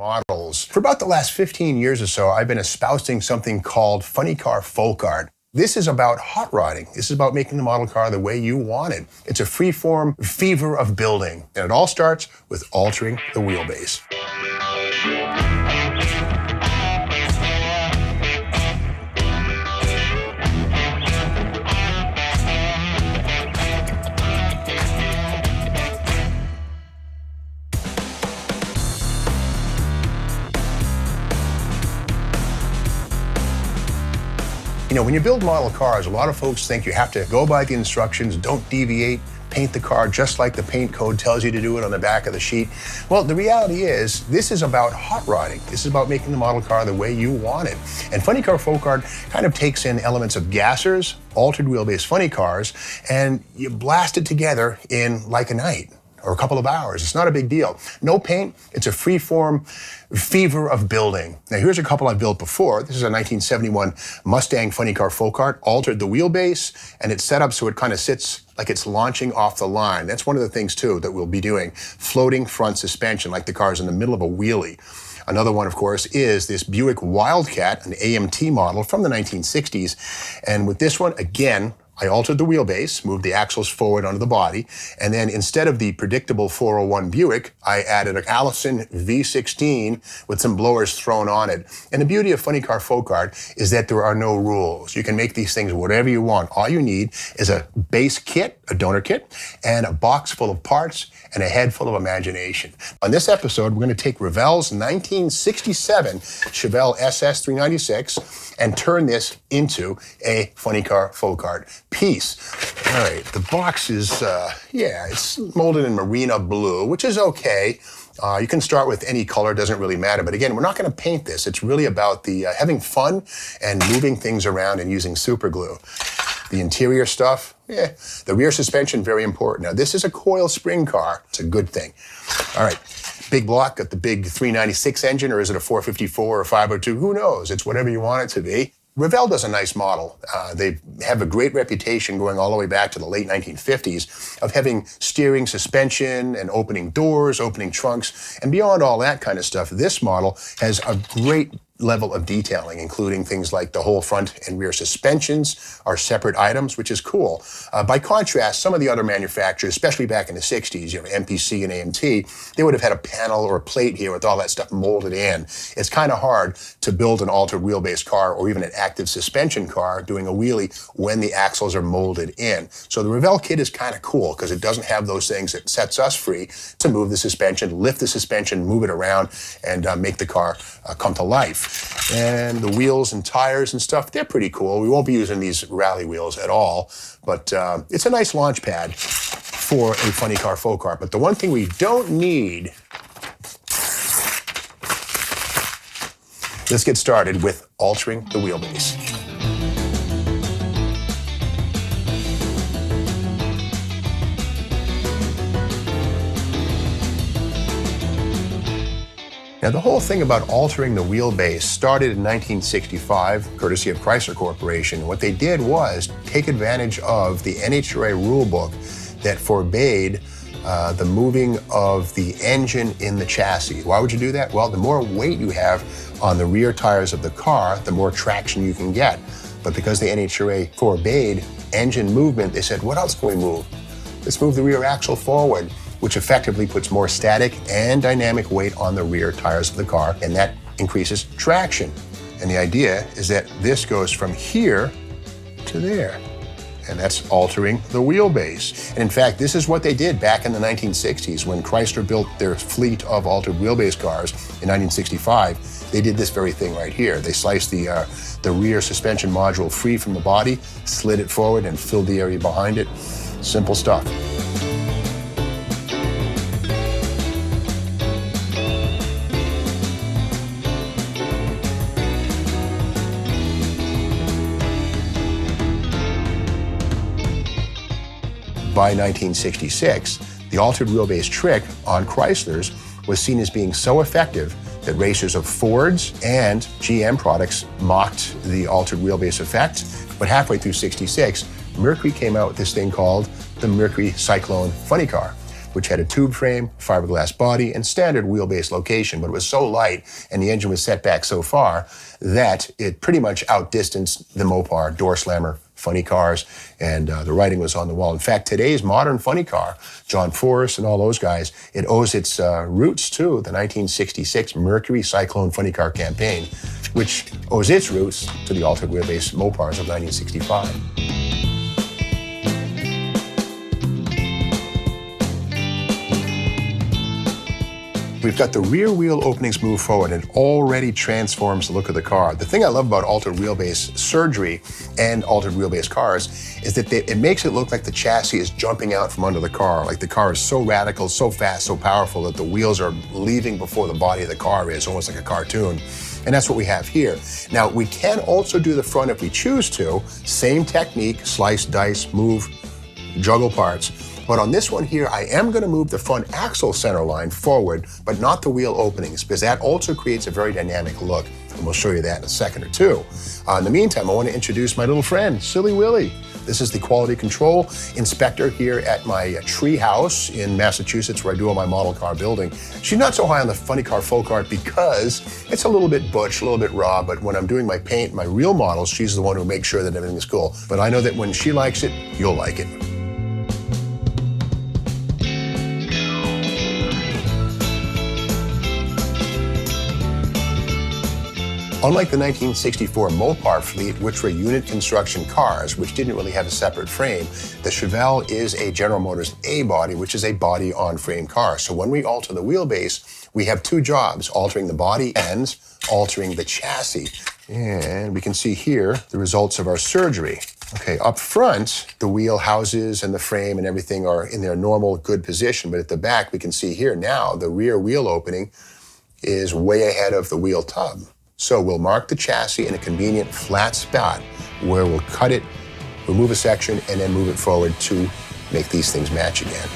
Supermodels. For about the last 15 years or so, I've been espousing something called funny car folk art. This is about hot rodding. This is about making the model car the way you want it. It's a free-form fever of building. And it all starts with altering the wheelbase. You know, when you build model cars, a lot of folks think you have to go by the instructions, don't deviate, paint the car just like the paint code tells you to do it on the back of the sheet. Well, the reality is, this is about hot rodding. This is about making the model car the way you want it. And funny car folk art kind of takes in elements of gassers, altered wheelbase funny cars, and you blast it together in like a night or a couple of hours. It's not a big deal. No paint, it's a free-form fever of building. Now here's a couple I built before. This is a 1971 Mustang funny car folk art, altered the wheelbase, and it's set up so it kind of sits like it's launching off the line. That's one of the things too that we'll be doing. Floating front suspension, like the car's in the middle of a wheelie. Another one, of course, is this Buick Wildcat, an AMT model from the 1960s. And with this one, again, I altered the wheelbase, moved the axles forward onto the body, and then instead of the predictable 401 Buick, I added an Allison V16 with some blowers thrown on it. And the beauty of funny car folk art is that there are no rules. You can make these things whatever you want. All you need is a base kit, a donor kit, and a box full of parts and a head full of imagination. On this episode, we're going to take Revell's 1967 Chevelle SS 396 and turn this into a funny car folk art piece. All right, the box is, it's molded in Marina Blue, which is okay. You can start with any color, doesn't really matter. But again, we're not going to paint this. It's really about the having fun and moving things around and using super glue. The interior stuff, the rear suspension, very important. Now, this is a coil spring car. It's a good thing. All right, big block, got the big 396 engine, or is it a 454 or 502? Who knows? It's whatever you want it to be. Revell does a nice model. They have a great reputation going all the way back to the late 1950s of having steering suspension and opening doors, opening trunks, and beyond all that kind of stuff, this model has a great level of detailing, including things like the whole front and rear suspensions are separate items, which is cool. By contrast, some of the other manufacturers, especially back in the 60s, you know, MPC and AMT, they would have had a panel or a plate here with all that stuff molded in. It's kind of hard to build an altered wheelbase car or even an active suspension car doing a wheelie when the axles are molded in. So the Revell kit is kind of cool because it doesn't have those things that sets us free to move the suspension, lift the suspension, move it around, and make the car come to life. And the wheels and tires and stuff, they're pretty cool. We won't be using these rally wheels at all, but it's a nice launch pad for a funny car folk art. But the one thing we don't need, let's get started with altering the wheelbase. Now, the whole thing about altering the wheelbase started in 1965, courtesy of Chrysler Corporation. What they did was take advantage of the NHRA rulebook that forbade the moving of the engine in the chassis. Why would you do that? Well, the more weight you have on the rear tires of the car, the more traction you can get. But because the NHRA forbade engine movement, they said, what else can we move? Let's move the rear axle forward, which effectively puts more static and dynamic weight on the rear tires of the car, and that increases traction. And the idea is that this goes from here to there, and that's altering the wheelbase. And in fact, this is what they did back in the 1960s when Chrysler built their fleet of altered wheelbase cars in 1965. They did this very thing right here. They sliced the rear suspension module free from the body, slid it forward, and filled the area behind it. Simple stuff. By 1966, the altered wheelbase trick on Chryslers was seen as being so effective that racers of Ford's and GM products mocked the altered wheelbase effect. But halfway through '66, Mercury came out with this thing called the Mercury Cyclone Funny Car. which had a tube frame, fiberglass body, and standard wheelbase location, but it was so light and the engine was set back so far that it pretty much outdistanced the Mopar door slammer funny cars, and the writing was on the wall. In fact, today's modern funny car, John Forrest and all those guys, it owes its roots to the 1966 Mercury Cyclone funny car campaign, which owes its roots to the altered wheelbase Mopars of 1965. We've got the rear wheel openings move forward and it already transforms the look of the car. The thing I love about altered wheelbase surgery and altered wheelbase cars is that it makes it look like the chassis is jumping out from under the car. Like the car is so radical, so fast, so powerful that the wheels are leaving before the body of the car is, almost like a cartoon. And that's what we have here. Now, we can also do the front if we choose to. Same technique, slice, dice, move, juggle parts. But on this one here, I am going to move the front axle center line forward, but not the wheel openings, because that also creates a very dynamic look. And we'll show you that in a second or two. In the meantime, I want to introduce my little friend, Silly Willy. This is the quality control inspector here at my tree house in Massachusetts, where I do all my model car building. She's not so high on the funny car folk art because it's a little bit butch, a little bit raw, but when I'm doing my paint, my real models, she's the one who makes sure that everything is cool. But I know that when she likes it, you'll like it. Unlike the 1964 Mopar fleet, which were unit construction cars, which didn't really have a separate frame, the Chevelle is a General Motors A-body, which is a body-on-frame car. So when we alter the wheelbase, we have two jobs, altering the body and altering the chassis. And we can see here the results of our surgery. Okay, up front, the wheel houses and the frame and everything are in their normal, good position. But at the back, we can see here now the rear wheel opening is way ahead of the wheel tub. So we'll mark the chassis in a convenient flat spot where we'll cut it, remove a section, and then move it forward to make these things match again.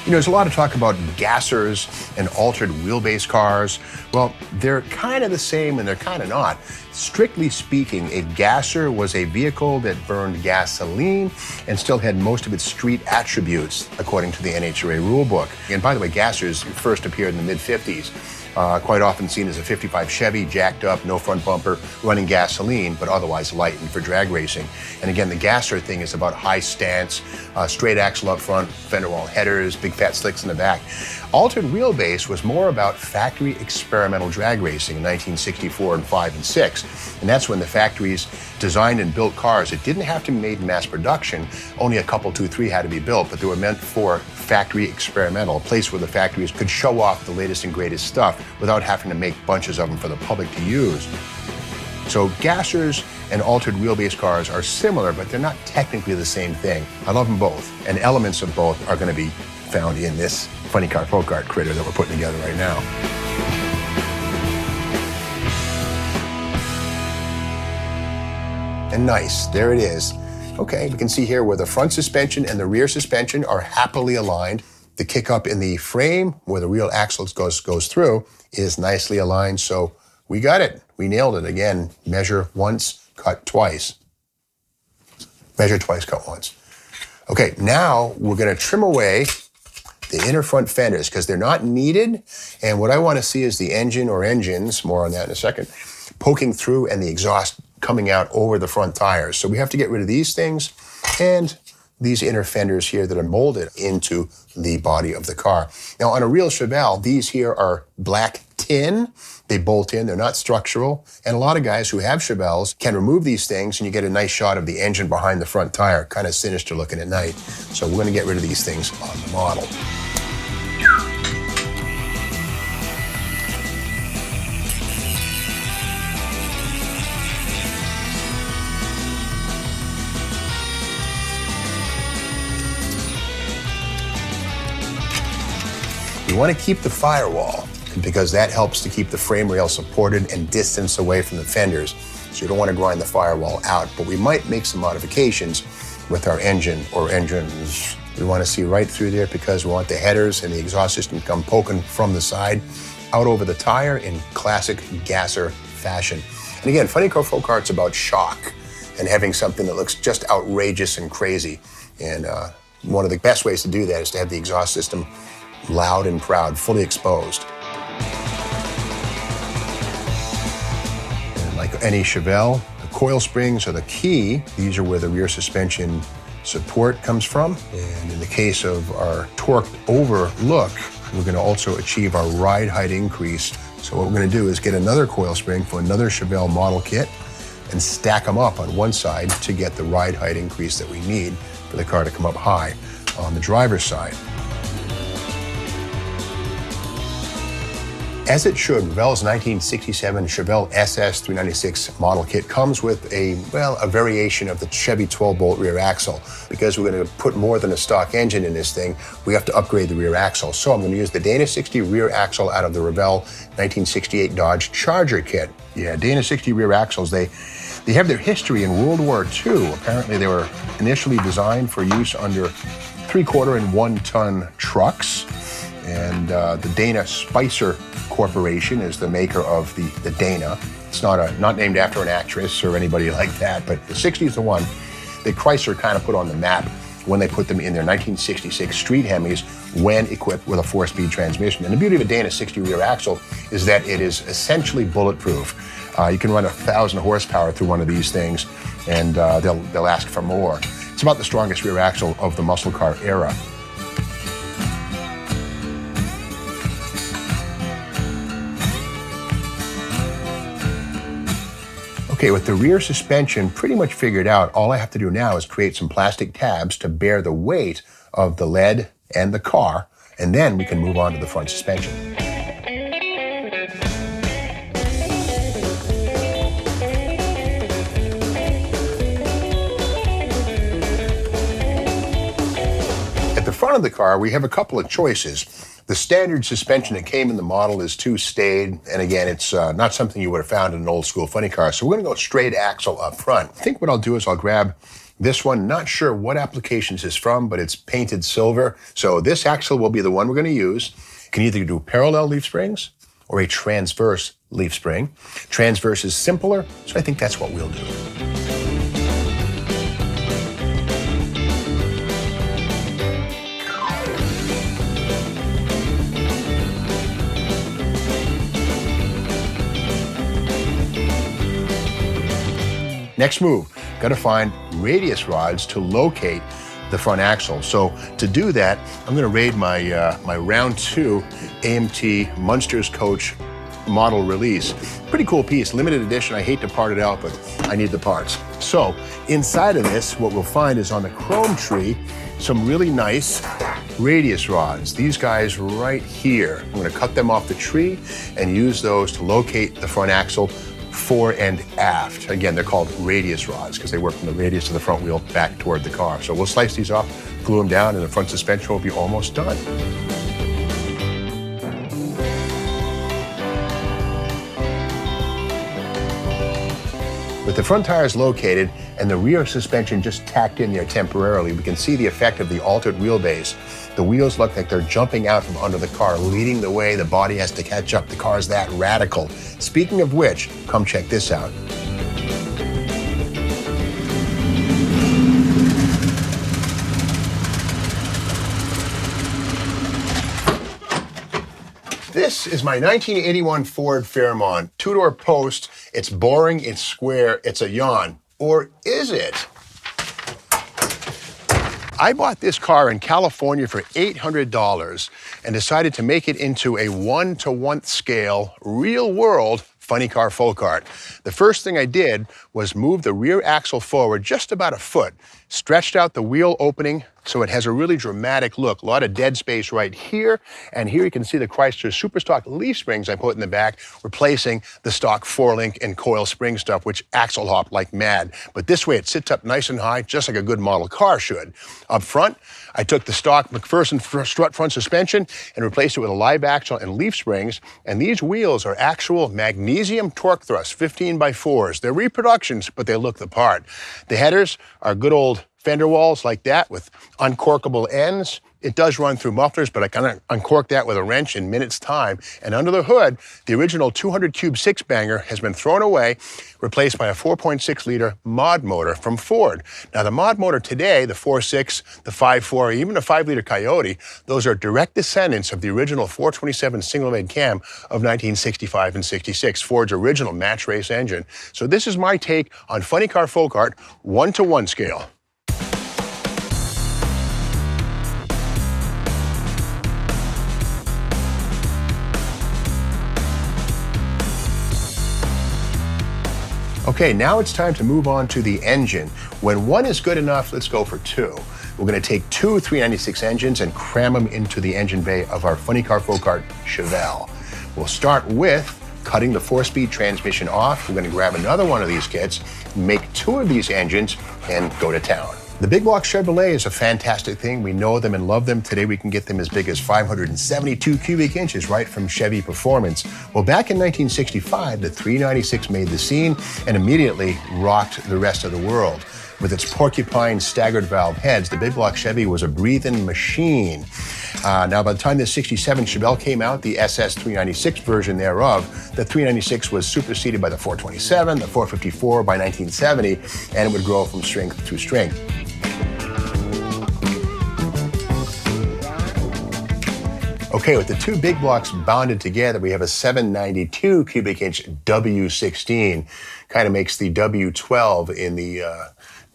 You know, there's a lot of talk about gassers and altered wheelbase cars. Well, they're kind of the same and they're kind of not. Strictly speaking, a gasser was a vehicle that burned gasoline and still had most of its street attributes, according to the NHRA rulebook. And by the way, gassers first appeared in the mid-50s. Quite often seen as a 55 Chevy, jacked up, no front bumper, running gasoline, but otherwise light and for drag racing. And again, the gasser thing is about high stance, straight axle up front, fender wall headers, big fat slicks in the back. Altered wheelbase was more about factory experimental drag racing in 1964 and 5 and 6. And that's when the factories designed and built cars that didn't have to be made in mass production. Only a couple, 2, 3 had to be built, but they were meant for factory experimental, a place where the factories could show off the latest and greatest stuff without having to make bunches of them for the public to use. So gassers and altered wheelbase cars are similar, but they're not technically the same thing. I love them both, and elements of both are going to be found in this funny car folk art critter that we're putting together right now. And nice, there it is. Okay, we can see here where the front suspension and the rear suspension are happily aligned. The kick up in the frame where the rear axle goes through is nicely aligned. So we got it. We nailed it. Again, measure once, cut twice. Measure twice, cut once. Okay, now we're going to trim away the inner front fenders because they're not needed. And what I want to see is the engine or engines, more on that in a second, poking through and the exhaust coming out over the front tires. So we have to get rid of these things and these inner fenders here that are molded into the body of the car. Now on a real Chevelle, these here are black tin. They bolt in, they're not structural. And a lot of guys who have Chevelles can remove these things and you get a nice shot of the engine behind the front tire, kind of sinister looking at night. So we're gonna get rid of these things on the model. You want to keep the firewall because that helps to keep the frame rail supported and distance away from the fenders. So you don't want to grind the firewall out, but we might make some modifications with our engine or engines. We want to see right through there because we want the headers and the exhaust system to come poking from the side out over the tire in classic gasser fashion. And again, funny car folk art's about shock. and having something that looks just outrageous and crazy. And one of the best ways to do that is to have the exhaust system loud and proud, fully exposed. And like any Chevelle, the coil springs are the key. These are where the rear suspension support comes from. And in the case of our torqued over look, we're going to also achieve our ride height increase. So what we're going to do is get another coil spring for another Chevelle model kit and stack them up on one side to get the ride height increase that we need for the car to come up high on the driver's side. As it should, Revelle's 1967 Chevelle SS 396 model kit comes with a variation of the Chevy 12-bolt rear axle. Because we're going to put more than a stock engine in this thing, we have to upgrade the rear axle. So I'm going to use the Dana 60 rear axle out of the Revell 1968 Dodge Charger kit. Yeah, Dana 60 rear axles, they have their history in World War II. Apparently they were initially designed for use under 3/4 and 1-ton trucks. And the Dana Spicer Corporation is the maker of the Dana. It's not named after an actress or anybody like that, but the 60 is the one that Chrysler kind of put on the map when they put them in their 1966 street Hemis when equipped with a 4-speed transmission. And the beauty of a Dana 60 rear axle is that it is essentially bulletproof. You can run 1,000 horsepower through one of these things, and they'll ask for more. It's about the strongest rear axle of the muscle car era. Okay, with the rear suspension pretty much figured out, all I have to do now is create some plastic tabs to bear the weight of the lead and the car, and then we can move on to the front suspension. At the front of the car, we have a couple of choices. The standard suspension that came in the model is too staid, and again, it's not something you would have found in an old school funny car, so we're going to go straight axle up front. I think what I'll do is I'll grab this one, not sure what applications it's from, but it's painted silver, so this axle will be the one we're going to use. You can either do parallel leaf springs or a transverse leaf spring. Transverse is simpler, so I think that's what we'll do. Next move, got to find radius rods to locate the front axle. So to do that, I'm going to raid my my round 2 AMT Munsters Coach model release. Pretty cool piece, limited edition. I hate to part it out, but I need the parts. So inside of this, what we'll find is on the chrome tree, some really nice radius rods. These guys right here. I'm going to cut them off the tree and use those to locate the front axle fore and aft. Again, they're called radius rods because they work from the radius of the front wheel back toward the car. So we'll slice these off, glue them down, and the front suspension will be almost done. With the front tires located and the rear suspension just tacked in there temporarily, we can see the effect of the altered wheelbase. The wheels look like they're jumping out from under the car, leading the way. The body has to catch up. The car's that radical. Speaking of which, come check this out. This is my 1981 Ford Fairmont. 2-door post. It's boring, it's square, it's a yawn. Or is it? I bought this car in California for $800 and decided to make it into a 1-to-1 scale, real-world funny car folk art. The first thing I did was move the rear axle forward just about a foot, stretched out the wheel opening so it has a really dramatic look. A lot of dead space right here, and here you can see the Chrysler Superstock leaf springs I put in the back, replacing the stock 4-link and coil spring stuff, which axle hop like mad. But this way it sits up nice and high, just like a good model car should. Up front, I took the stock McPherson strut front suspension and replaced it with a live axle and leaf springs, and these wheels are actual magnesium torque thrust 15x4s. They're reproductions, but they look the part. The headers are good old fender walls like that with uncorkable ends. it does run through mufflers, but I kind of uncork that with a wrench in minutes time. And under the hood, the original 200 cube six banger has been thrown away, replaced by a 4.6 liter mod motor from Ford. Now the mod motor today, the 4.6, the 5.4, even the 5 liter Coyote, those are direct descendants of the original 427 single made cam of 1965 and 66, Ford's original match race engine. So this is my take on Funny Car Folk Art 1-to-1 scale. Okay, now it's time to move on to the engine. When one is good enough, let's go for two. We're going to take two 396 engines and cram them into the engine bay of our Funny Car Folk Art Chevelle. We'll start with cutting the 4-speed transmission off. We're going to grab another one of these kits, make two of these engines, and go to town. The big block Chevrolet is a fantastic thing. We know them and love them. Today we can get them as big as 572 cubic inches right from Chevy Performance. Well, back in 1965, the 396 made the scene and immediately rocked the rest of the world. With its porcupine staggered valve heads, the big block Chevy was a breathing machine. Now, by the time the 67 Chevelle came out, the SS 396 version thereof, the 396 was superseded by the 427, the 454 by 1970, and it would grow from strength to strength. Okay, with the two big blocks bonded together, we have a 792 cubic inch W16. Kind of makes the W12 in the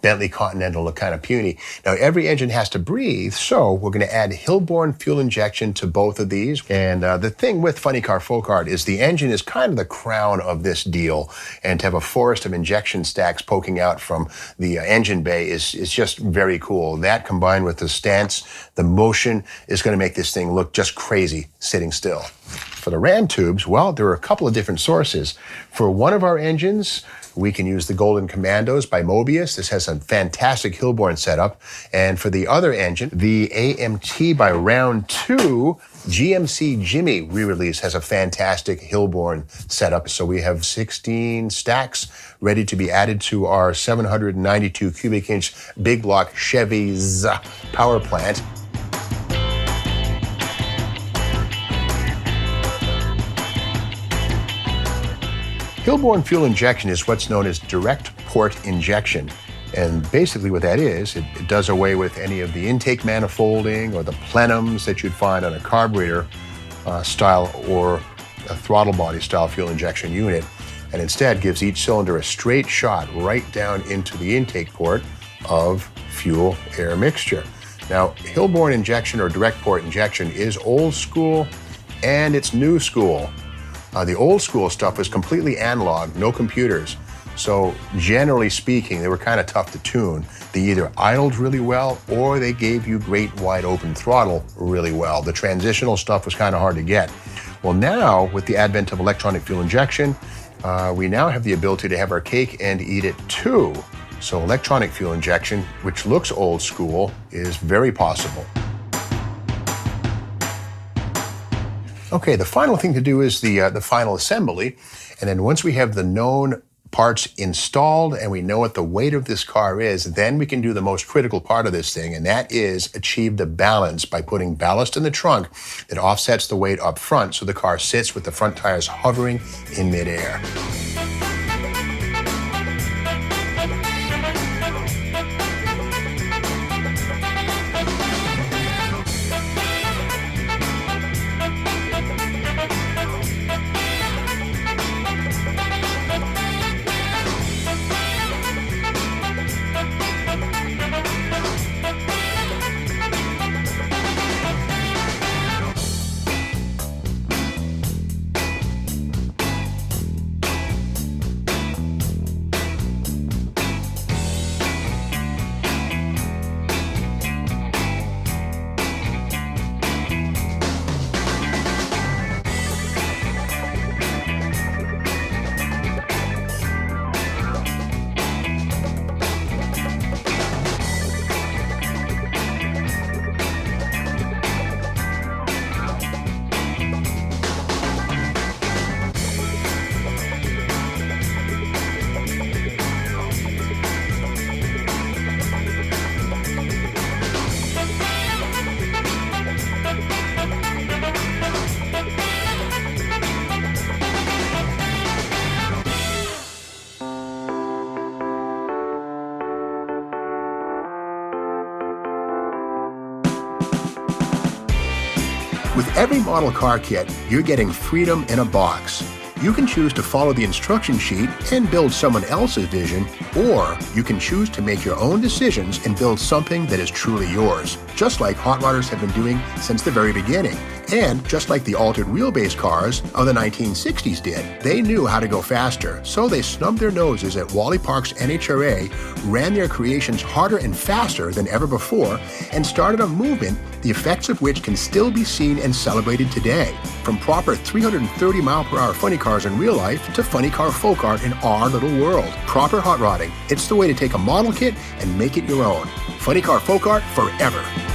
Bentley Continental look kind of puny. Now, every engine has to breathe, so we're going to add Hilborn fuel injection to both of these. And the thing with Funny Car Folk Art is the engine is kind of the crown of this deal. And to have a forest of injection stacks poking out from the engine bay is just very cool. That combined with the stance, the motion, is going to make this thing look just crazy sitting still. For the ram tubes, well, there are a couple of different sources. For one of our engines, we can use the Golden Commandos by Mobius. This has a fantastic Hilborn setup. And for the other engine, the AMT by Round 2, GMC Jimmy re-release has a fantastic Hilborn setup. So we have 16 stacks ready to be added to our 792 cubic inch big block Chevy's power plant. Hilborn fuel injection is what's known as direct port injection. And basically what that is, it does away with any of the intake manifolding or the plenums that you'd find on a carburetor style or a throttle body style fuel injection unit, and instead gives each cylinder a straight shot right down into the intake port of fuel air mixture. Now, Hilborn injection or direct port injection is old school and it's new school. The old school stuff was completely analog, no computers. So generally speaking, they were kind of tough to tune. They either idled really well or they gave you great wide open throttle really well. The transitional stuff was kind of hard to get. Well, now with the advent of electronic fuel injection, we now have the ability to have our cake and eat it too. So electronic fuel injection, which looks old school, is very possible. Okay, the final thing to do is the final assembly. And then once we have the known parts installed and we know what the weight of this car is, then we can do the most critical part of this thing, and that is achieve the balance by putting ballast in the trunk that offsets the weight up front so the car sits with the front tires hovering in midair. every model car kit, you're getting freedom in a box. You can choose to follow the instruction sheet and build someone else's vision, or you can choose to make your own decisions and build something that is truly yours, just like hot rodders have been doing since the very beginning. And just like the altered wheelbase cars of the 1960s did, they knew how to go faster, so they snubbed their noses at Wally Park's NHRA, ran their creations harder and faster than ever before, and started a movement the effects of which can still be seen and celebrated today. From proper 330-mile-per-hour funny cars in real life to funny car folk art in our little world. Proper hot rodding. It's the way to take a model kit and make it your own. Funny car folk art forever.